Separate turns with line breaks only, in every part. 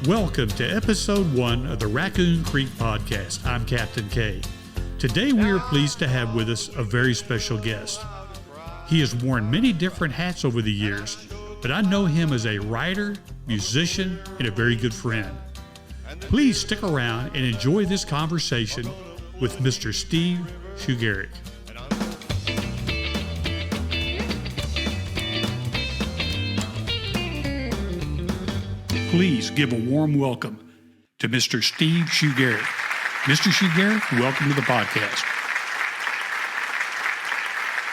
Welcome to episode 1 of the Raccoon Creek podcast. I'm Captain K. Today we are pleased to have with us a very special guest. He has worn many different hats over the years, but I know him as a writer, musician, and a very good friend. Please stick around and enjoy this conversation with Mr. Steve Shugaric. Please give a warm welcome to Mr. Steve Shugaric. Mr. Shugaric, welcome to the podcast.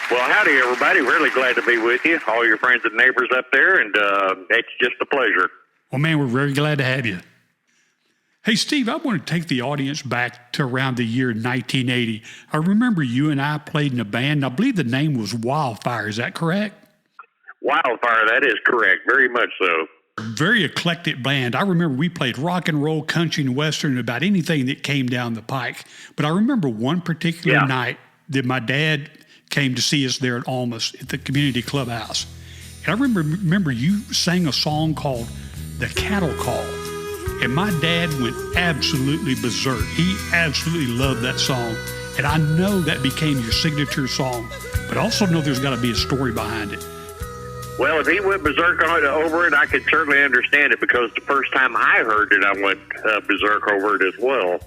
Well, howdy, everybody. Really glad to be with you, all your friends and neighbors up there, and it's just a pleasure.
Well, man, we're very glad to have you. Hey, Steve, I want to take the audience back to around the year 1980. I remember you and I played in a band. I believe the name was Wildfire. Is that correct?
Wildfire, that is correct. Very much so.
Very eclectic band. I remember we played rock and roll, country, and western, about anything that came down the pike. But I remember one particular night that my dad came to see us there at Almas at the community clubhouse. And I remember you sang a song called The Cattle Call. And my dad went absolutely berserk. He absolutely loved that song. And I know that became your signature song, but I also know there's got to be a story behind it.
Well, if he went berserk over it, I could certainly understand it, because the first time I heard it, I went berserk over it as well.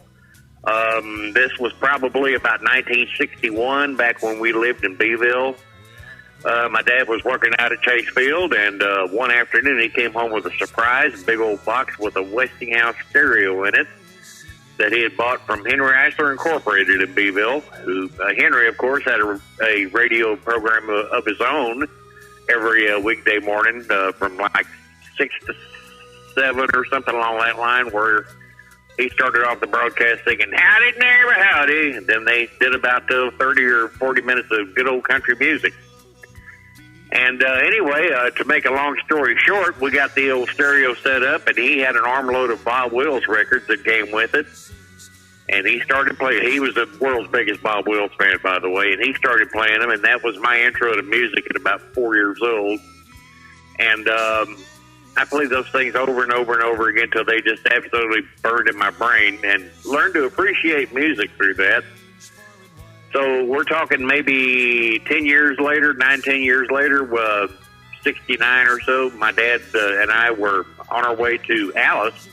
This was probably about 1961, back when we lived in Beeville. My dad was working out at Chase Field, and one afternoon he came home with a surprise, a big old box with a Westinghouse stereo in it that he had bought from Henry Eisler Incorporated in Beeville. Henry, of course, had a radio program of his own every weekday morning from like 6 to 7 or something along that line, where he started off the broadcast singing, "Howdy, neighbor, howdy," and then they did about 30 or 40 minutes of good old country music. And anyway, to make a long story short, we got the old stereo set up, and he had an armload of Bob Wills records that came with it. And he started playing. He was the world's biggest Bob Wills fan, by the way, and he started playing them, and that was my intro to music at about 4 years old. And I played those things over and over and over again until they just absolutely burned in my brain, and learned to appreciate music through that. So we're talking maybe 10 years later, 10 years later, 69 or so, my dad and I were on our way to Alice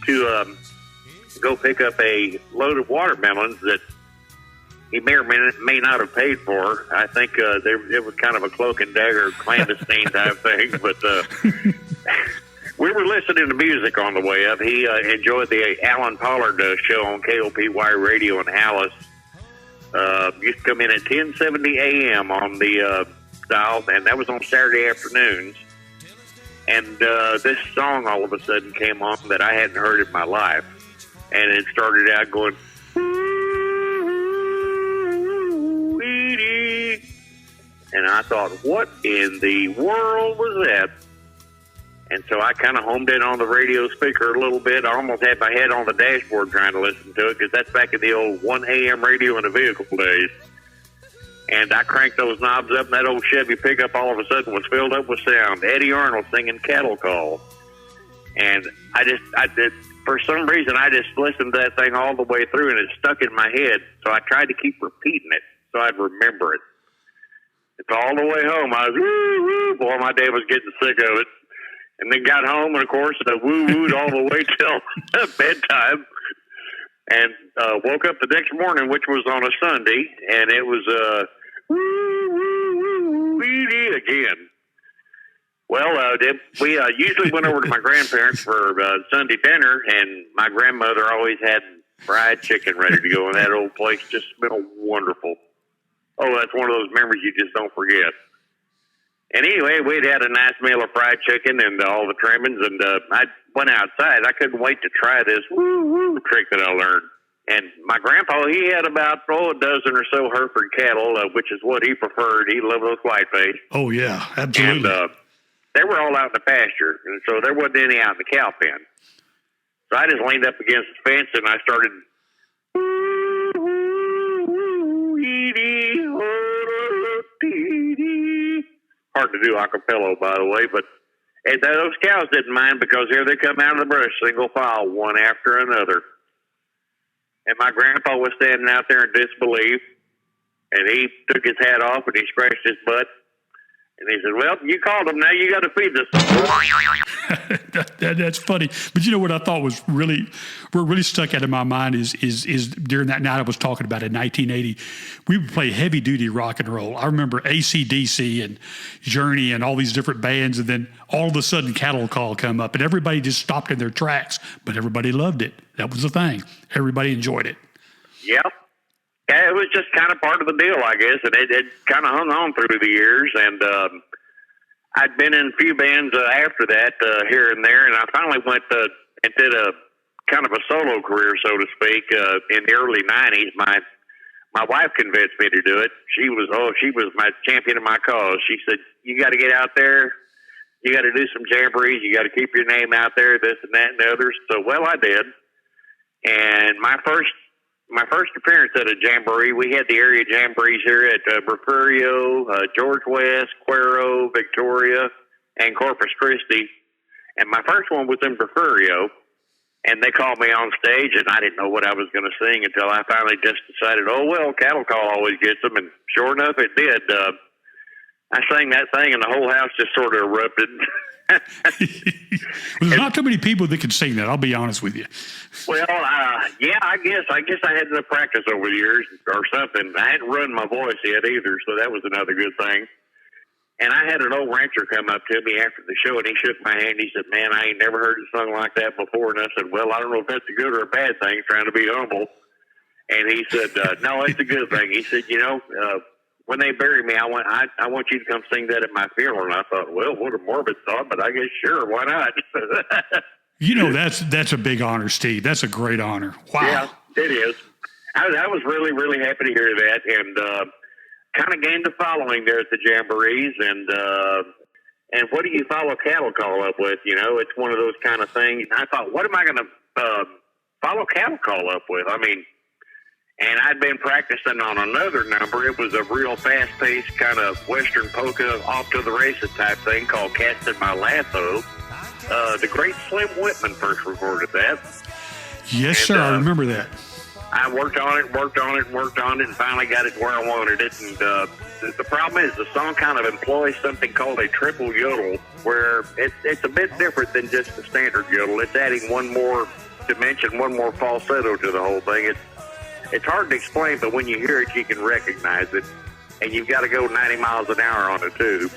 to go pick up a load of watermelons that he may or may not have paid for. I think it was kind of a cloak and dagger clandestine type thing, but we were listening to music on the way up. He enjoyed the Alan Pollard show on KOPY radio in Alice. Used to come in at 10:70 a.m. on the dial, and that was on Saturday afternoons. And this song all of a sudden came on that I hadn't heard in my life. And it started out going, and I thought, what in the world was that? And so I kind of homed in on the radio speaker a little bit. I almost had my head on the dashboard trying to listen to it, because that's back in the old 1 a.m. radio in the vehicle days. And I cranked those knobs up, and that old Chevy pickup all of a sudden was filled up with sound. Eddie Arnold singing Cattle Call. And I did. For some reason, I just listened to that thing all the way through, and it stuck in my head. So I tried to keep repeating it so I'd remember it. It's all the way home. I was, woo, woo. Boy, my dad was getting sick of it. And then got home, and, of course, woo-wooed all the way till bedtime. And woke up the next morning, which was on a Sunday, and it was woo-woo-woo-wee again. Well, we usually went over to my grandparents for Sunday dinner, and my grandmother always had fried chicken ready to go, and that old place just smelled wonderful. Oh, that's one of those memories you just don't forget. And anyway, we'd had a nice meal of fried chicken and all the trimmings, and I went outside. I couldn't wait to try this woo-woo trick that I learned. And my grandpa, he had about a dozen or so Hereford cattle, which is what he preferred. He loved those whiteface.
Oh, yeah, absolutely.
And they were all out in the pasture, and so there wasn't any out in the cow pen. So I just leaned up against the fence, and I started, hard to do a cappella, by the way, but And those cows didn't mind because here they come out of the brush, single file, one after another. And my grandpa was standing out there in disbelief, and he took his hat off and he scratched his butt. And he said, "Well, you called them. Now you got to feed this."
That's funny. But you know what I thought was what really stuck out in my mind is during that night I was talking about in 1980, we would play heavy duty rock and roll. I remember AC/DC and Journey and all these different bands, and then all of a sudden Cattle Call come up, and everybody just stopped in their tracks. But everybody loved it. That was the thing. Everybody enjoyed it.
Yeah. Yeah, it was just kind of part of the deal, I guess, and it kind of hung on through the years. And I'd been in a few bands after that here and there, and I finally went and did a kind of a solo career, so to speak, in the early '90s. My wife convinced me to do it. She was my champion of my cause. She said, "You got to get out there. You got to do some jamborees. You got to keep your name out there, this and that and the others." So, well, I did. And my first appearance at a jamboree, we had the area jamborees here at Refugio, George West, Cuero, Victoria, and Corpus Christi. And my first one was in Refugio, and they called me on stage, and I didn't know what I was going to sing until I finally just decided, oh, well, Cattle Call always gets them, and sure enough, it did. I sang that thing, and the whole house just sort of erupted.
Well, there's not too many people that can sing that. I'll be honest with you.
Well, yeah, I guess I had to practice over the years or something. I hadn't run my voice yet either, so that was another good thing. And I had an old rancher come up to me after the show, and he shook my hand. He said, "Man, I ain't never heard it sung like that before." And I said, "Well, I don't know if that's a good or a bad thing, trying to be humble." And he said, "No, it's a good thing." He said, "When they bury me, I want you to come sing that at my funeral." And I thought, well, what a morbid thought, but I guess sure, why not?
That's a big honor, Steve. That's a great honor. Wow.
Yeah, it is. I was really, really happy to hear that, and kind of gained a following there at the jamborees. And what do you follow Cattle Call up with? It's one of those kind of things. And I thought, what am I going to follow Cattle Call up with? I mean, and I'd been practicing on another number. It was a real fast-paced kind of Western polka, off to the races type thing called Casting My Lasso. The great Slim Whitman first recorded that.
Yes, sir. I remember that.
I worked on it, and finally got it where I wanted it. And the problem is the song kind of employs something called a triple yodel, where it's a bit different than just the standard yodel. It's adding one more dimension, one more falsetto to the whole thing. It's hard to explain, but when you hear it, you can recognize it. And you've got to go 90 miles an hour on it, too.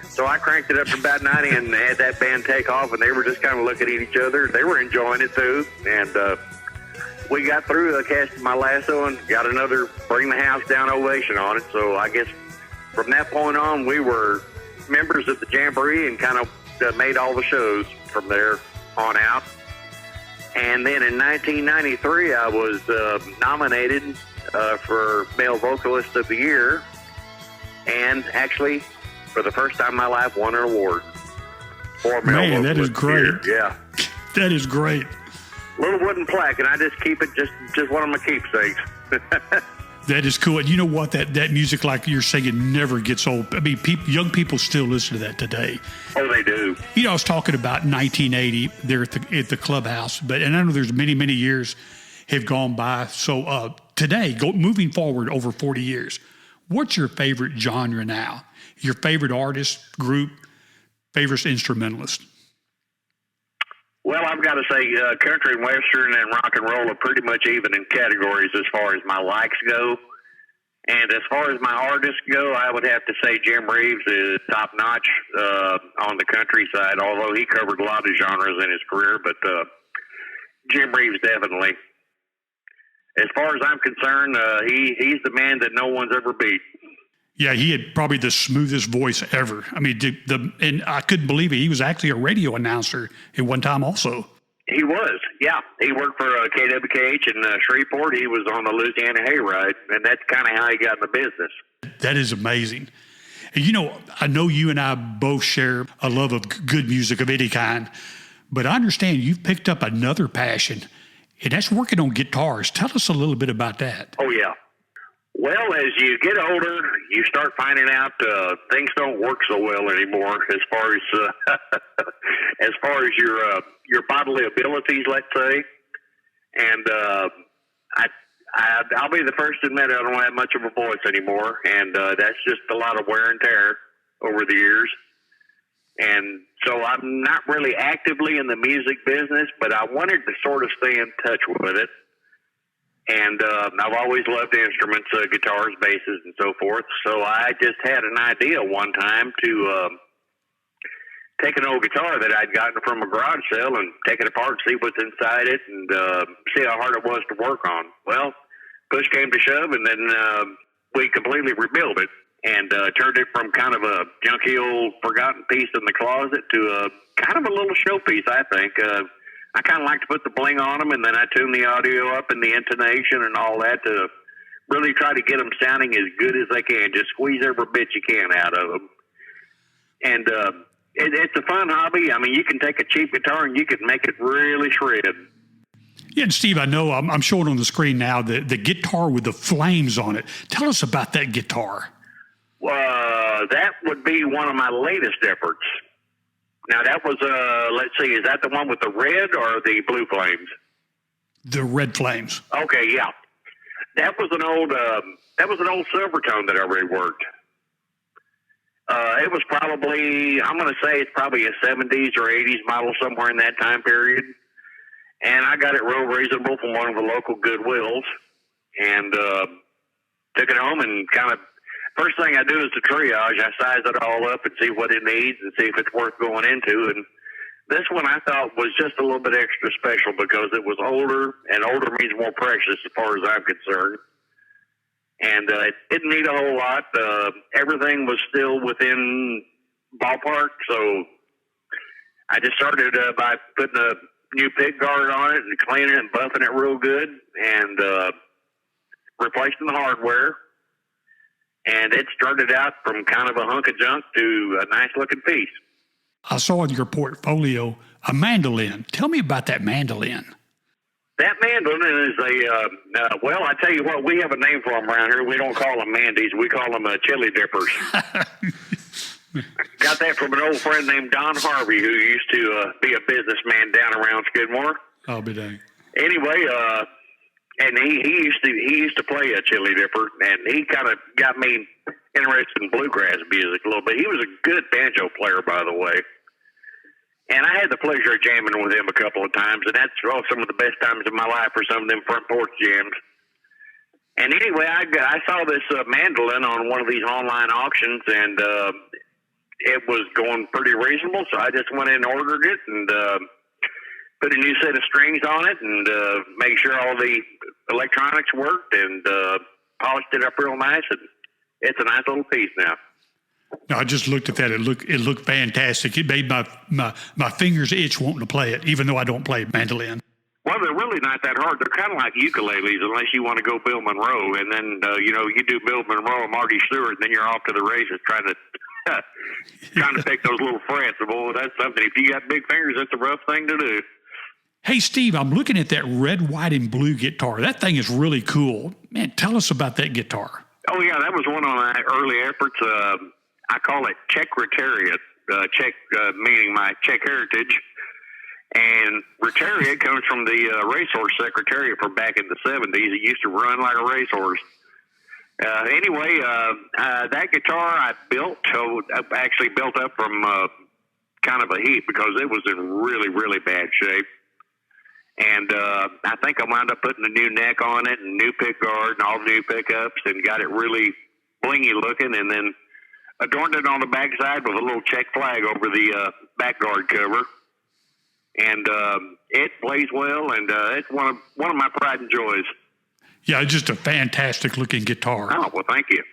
So I cranked it up to about 90 and had that band take off, and they were just kind of looking at each other. They were enjoying it, too. And we got through Casting My Lasso and got another Bring the House Down ovation on it. So I guess from that point on, we were members of the Jamboree and kind of made all the shows from there on out. And then in 1993, I was nominated for Male Vocalist of the Year, and actually, for the first time in my life, won an award for Male Vocalist
that is great.
of the Year. Yeah.
That is great.
Little wooden plaque, and I just keep it just one of my keepsakes.
That is cool. And you know what? That music, like you're saying, never gets old. I mean, young people still listen to that today.
Oh, they do.
I was talking about 1980 there at the clubhouse, and I know there's many, many years have gone by. So today, moving forward over 40 years, what's your favorite genre now? Your favorite artist, group, favorite instrumentalist?
Well, I've got to say country and western and rock and roll are pretty much even in categories as far as my likes go. And as far as my artists go, I would have to say Jim Reeves is top-notch on the country side, although he covered a lot of genres in his career. But Jim Reeves definitely. As far as I'm concerned, he's the man that no one's ever beat.
Yeah, he had probably the smoothest voice ever. I mean, and I couldn't believe it. He was actually a radio announcer at one time also.
He was, yeah. He worked for KWKH in Shreveport. He was on the Louisiana Hayride, and that's kind of how he got in the business.
That is amazing. And I know you and I both share a love of good music of any kind, but I understand you've picked up another passion, and that's working on guitars. Tell us a little bit about that.
Oh, yeah. Well, as you get older, you start finding out things don't work so well anymore as far as as far as your bodily abilities, let's say. And I'll be the first to admit I don't have much of a voice anymore, and that's just a lot of wear and tear over the years. And so I'm not really actively in the music business, but I wanted to sort of stay in touch with it. And I've always loved instruments, guitars, basses, and so forth. So I just had an idea one time to take an old guitar that I'd gotten from a garage sale and take it apart, see what's inside it, and see how hard it was to work on. Well, push came to shove, and then we completely rebuilt it and turned it from kind of a junky old forgotten piece in the closet to a kind of a little showpiece, I think. I kind of like to put the bling on them, and then I tune the audio up and the intonation and all that to really try to get them sounding as good as they can. Just squeeze every bit you can out of them. And it's a fun hobby. I mean, you can take a cheap guitar and you can make it really shred.
Yeah, and Steve, I know I'm showing on the screen now the guitar with the flames on it. Tell us about that guitar.
That would be one of my latest efforts. Now that was let's see, is that the one with the red or the blue flames?
The red flames.
Okay, yeah. That was an old Silvertone that I reworked. It was probably, I'm going to say it's probably a 70s or 80s model, somewhere in that time period. And I got it real reasonable from one of the local Goodwills, and took it home and kind of, first thing I do is the triage. I size it all up and see what it needs and see if it's worth going into. And this one I thought was just a little bit extra special because it was older, and older means more precious as far as I'm concerned. And it didn't need a whole lot. Everything was still within ballpark, so I just started by putting a new pick guard on it and cleaning it and buffing it real good, and replacing the hardware. And it started out from kind of a hunk of junk to a nice-looking piece.
I saw in your portfolio a mandolin. Tell me about that mandolin.
That mandolin is well, I tell you what, we have a name for them around here. We don't call them mandies. We call them chili dippers. Got that from an old friend named Don Harvey, who used to be a businessman down around Skidmore.
I'll be dang.
Anyway, and he used to play a chili dipper, and he kind of got me interested in bluegrass music a little bit. He was a good banjo player, by the way. And I had the pleasure of jamming with him a couple of times, and that's some of the best times of my life for some of them front porch jams. And anyway, I saw this mandolin on one of these online auctions, and it was going pretty reasonable, so I just went in and ordered it and put a new set of strings on it and made sure all the electronics worked and polished it up real nice, and it's a nice little piece now.
No, I just looked at that. It looked fantastic. It made my fingers itch wanting to play it, even though I don't play mandolin.
Well, they're really not that hard. They're kind of like ukuleles, unless you want to go Bill Monroe, and then you do Bill Monroe and Marty Stewart, and then you're off to the races trying to take those little frets. Well, that's something. If you got big fingers, that's a rough thing to do.
Hey, Steve, I'm looking at that red, white, and blue guitar. That thing is really cool. Man, tell us about that guitar.
Oh yeah, that was one of my early efforts. I call it Czechretariat, Czech meaning my Czech heritage. And Retariat comes from the racehorse secretariat from back in the 70s. It used to run like a racehorse. Anyway, that guitar I actually built up from kind of a heap because it was in really, really bad shape. And I think I wound up putting a new neck on it and new pick guard and all the new pickups and got it really blingy looking, and then adorned it on the backside with a little Czech flag over the back guard cover. And it plays well, and it's one of my pride and joys.
Yeah, it's just a fantastic looking guitar.
Oh, well, thank you.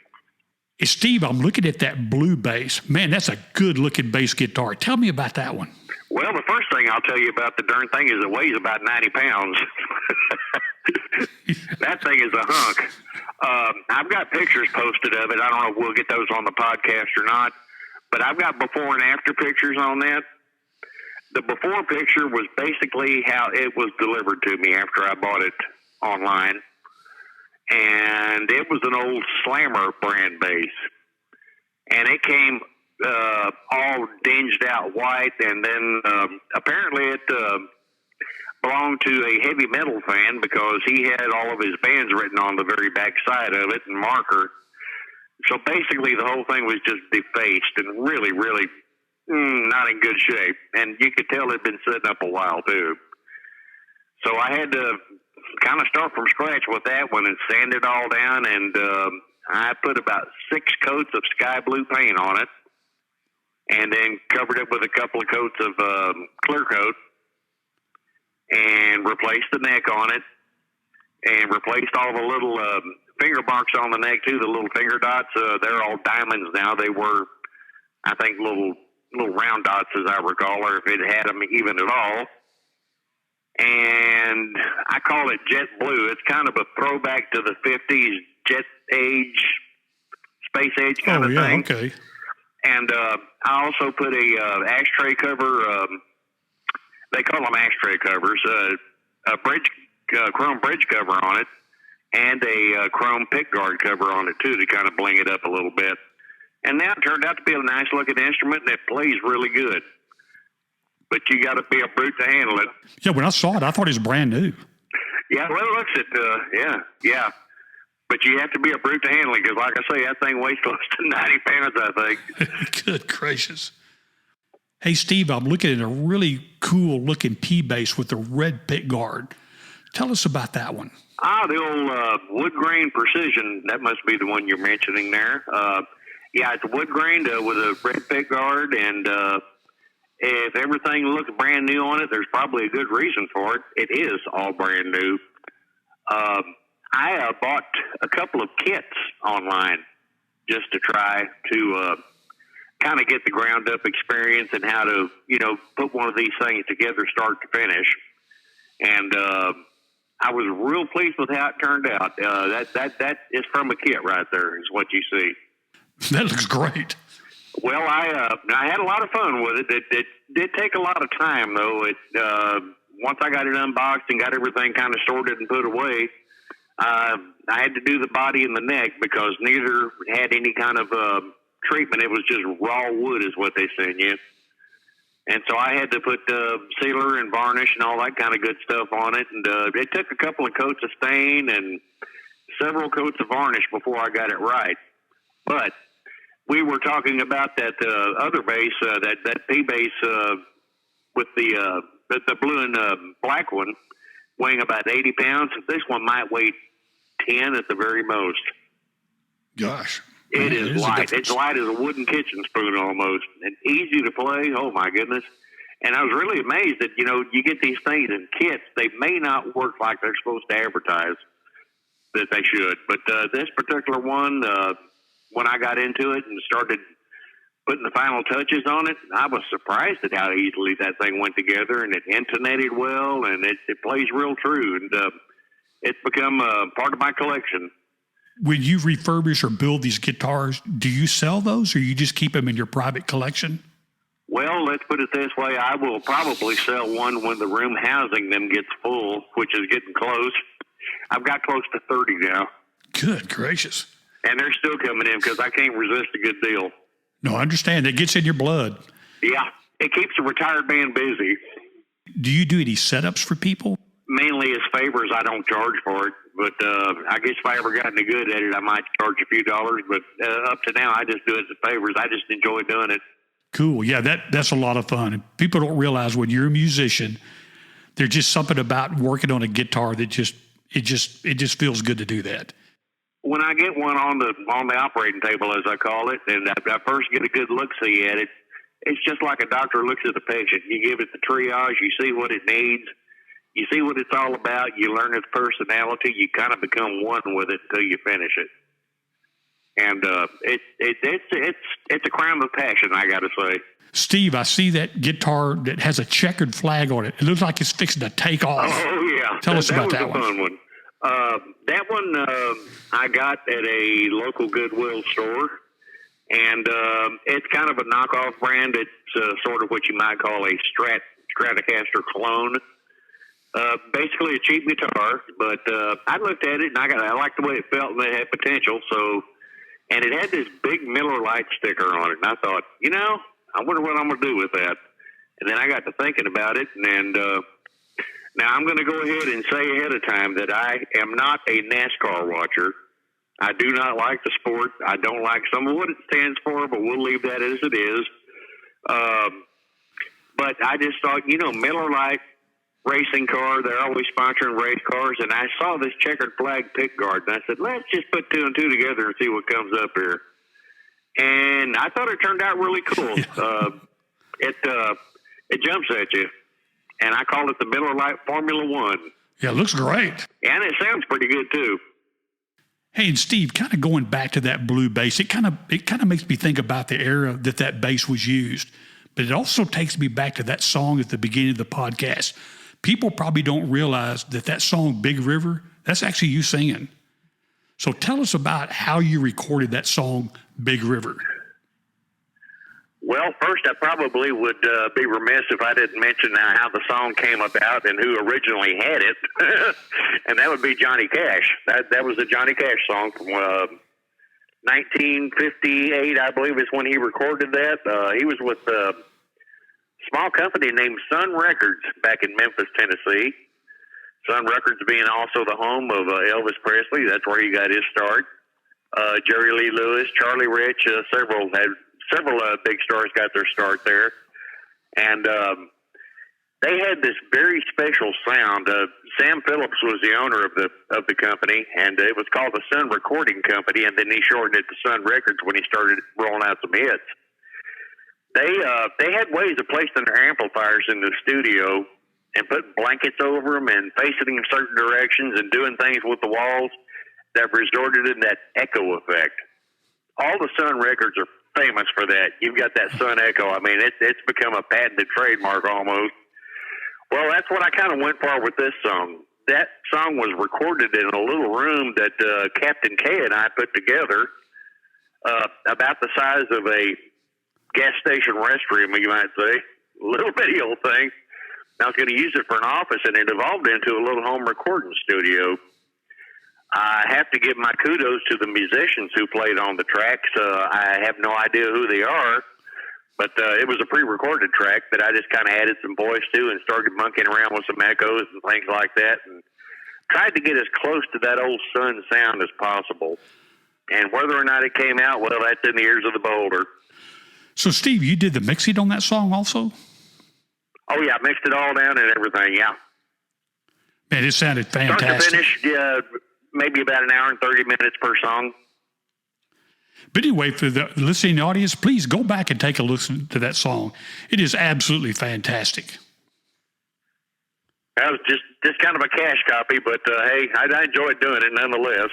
Hey, Steve, I'm looking at that blue bass. Man, that's a good looking bass guitar. Tell me about that one.
Well, the first thing I'll tell you about the darn thing is it weighs about 90 pounds. That thing is a hunk. I've got pictures posted of it. I don't know if we'll get those on the podcast or not, but I've got before and after pictures on that. The before picture was basically how it was delivered to me after I bought it online. and it was an old Slammer brand bass, and it came all dinged out white, and then apparently it belonged to a heavy metal fan because he had all of his bands written on the very back side of it in marker. So basically the whole thing was just defaced and really, really not in good shape. And you could tell it had been sitting up a while too. So I had to kind of start from scratch with that one and sand it all down. And I put about 6 coats of sky blue paint on it, and then covered it with a couple of coats of clear coat, and replaced the neck on it, and replaced all the little finger marks on the neck too, the little finger dots. They're all diamonds now. They were, I think, little round dots, as I recall, or if it had them even at all. And I call it jet blue. It's kind of a throwback to the 50s jet age, space age kind of thing.
Okay.
And I also put a ashtray cover. They call them ashtray covers. A chrome bridge cover on it, and a chrome pickguard cover on it too to kind of bling it up a little bit. And now it turned out to be a nice looking instrument, and it plays really good. But you got to be a brute to handle it.
Yeah, when I saw it, I thought it was brand new.
Yeah, well, it looks it. Yeah. But you have to be a brute to handle it because, like I say, that thing weighs close to 90 pounds, I think.
Good gracious. Hey, Steve, I'm looking at a really cool-looking P-bass with a red pickguard. Tell us about that one.
The old wood grain precision. That must be the one you're mentioning there. Yeah, it's wood grained with a red pickguard, and if everything looks brand new on it, there's probably a good reason for it. It is all brand new. I bought a couple of kits online just to try to kind of get the ground up experience and how to, put one of these things together start to finish. And I was real pleased with how it turned out. That is from a kit right there is what you see.
That looks great.
Well, I had a lot of fun with it. It did take a lot of time, though. Once I got it unboxed and got everything kind of sorted and put away, I had to do the body and the neck because neither had any kind of treatment. It was just raw wood is what they send you. And so I had to put sealer and varnish and all that kind of good stuff on it. And it took a couple of coats of stain and several coats of varnish before I got it right. But we were talking about that other bass, that P bass with the blue and black one, weighing about 80 pounds. This one might weigh 10 at the very most.
Gosh.
It is light. It's light as a wooden kitchen spoon almost, and easy to play. Oh, my goodness. And I was really amazed that, you get these things in kits. They may not work like they're supposed to advertise that they should. But this particular one, when I got into it and started putting the final touches on it, I was surprised at how easily that thing went together, and it intonated well, and it plays real true. And it's become part of my collection.
When you refurbish or build these guitars, do you sell those or you just keep them in your private collection?
Well, let's put it this way. I will probably sell one when the room housing them gets full, which is getting close. I've got close to 30 now.
Good gracious.
And they're still coming in because I can't resist a good deal.
No, I understand. It gets in your blood.
Yeah, it keeps a retired band busy.
Do you do any setups for people?
Mainly as favors. I don't charge for it. But I guess if I ever got any good at it, I might charge a few dollars. But up to now, I just do it as favors. I just enjoy doing it.
Cool. Yeah, that's a lot of fun. And people don't realize when you're a musician, there's just something about working on a guitar that it just feels good to do that.
When I get one on the operating table, as I call it, and I first get a good look-see at it, it's just like a doctor looks at the patient. You give it the triage, you see what it needs. You see what it's all about. You learn its personality. You kind of become one with it until you finish it. And it's a crime of passion, I got to say.
Steve, I see that guitar that has a checkered flag on it. It looks like it's fixing to take off.
Oh yeah,
Tell us about that
one. That was a fun one. That one I got at a local Goodwill store, and it's kind of a knockoff brand. It's sort of what you might call a Stratocaster clone. basically a cheap guitar, but I looked at it and I liked the way it felt and it had potential. So, and it had this big Miller Lite sticker on it, and I thought, I wonder what I'm going to do with that. And then I got to thinking about it, and now I'm going to go ahead and say ahead of time that I am not a NASCAR watcher. I do not like the sport. I don't like some of what it stands for, but we'll leave that as it is. But I just thought, Miller Lite racing car, they're always sponsoring race cars, and I saw this checkered flag pick guard, and I said, let's just put two and two together and see what comes up here. And I thought it turned out really cool. It jumps at you, and I called it the Miller Lite Formula One.
Yeah, it looks great.
And it sounds pretty good, too.
Hey, and Steve, kind of going back to that blue bass, it kind of makes me think about the era that bass was used. But it also takes me back to that song at the beginning of the podcast. People probably don't realize that song, Big River, that's actually you singing. So tell us about how you recorded that song, Big River.
Well, first, I probably would be remiss if I didn't mention how the song came about and who originally had it, and that would be Johnny Cash. That was the Johnny Cash song from 1958, I believe, is when he recorded that. He was with a small company named Sun Records back in Memphis, Tennessee. Sun Records being also the home of Elvis Presley. That's where he got his start. Jerry Lee Lewis, Charlie Rich, several big stars got their start there. And they had this very special sound. Sam Phillips was the owner of the company, and it was called the Sun Recording Company, and then he shortened it to Sun Records when he started rolling out some hits. They had ways of placing their amplifiers in the studio and putting blankets over them and facing in certain directions and doing things with the walls that resorted in that echo effect. All the Sun records are famous for that. You've got that Sun echo. I mean, it's become a patented trademark almost. Well, that's what I kind of went for with this song. That song was recorded in a little room that Captain K and I put together, about the size of a gas station restroom, you might say. A little bitty old thing. I was going to use it for an office, and it evolved into a little home recording studio. I have to give my kudos to the musicians who played on the tracks. I have no idea who they are, but it was a pre-recorded track that I just kind of added some voice to and started monkeying around with some echoes and things like that, and tried to get as close to that old Sun sound as possible. And whether or not it came out, well, that's in the ears of the beholder.
So, Steve, you did the mixing on that song also?
Oh, yeah, I mixed it all down and everything, yeah.
Man, it sounded fantastic.
Start to finish, maybe about an hour and 30 minutes per song.
But anyway, for the listening audience, please go back and take a listen to that song. It is absolutely fantastic.
That was just kind of a cash copy, but hey, I enjoyed doing it nonetheless.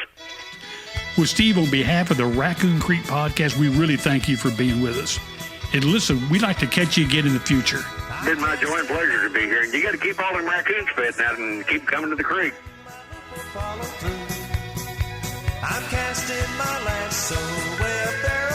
Well, Steve, on behalf of the Raccoon Creek Podcast, we really thank you for being with us. And listen, we'd like to catch you again in the future.
It's been my joy and pleasure to be here. And you got to keep all them raccoons fed now and keep coming to the creek.
I'm casting my lasso where there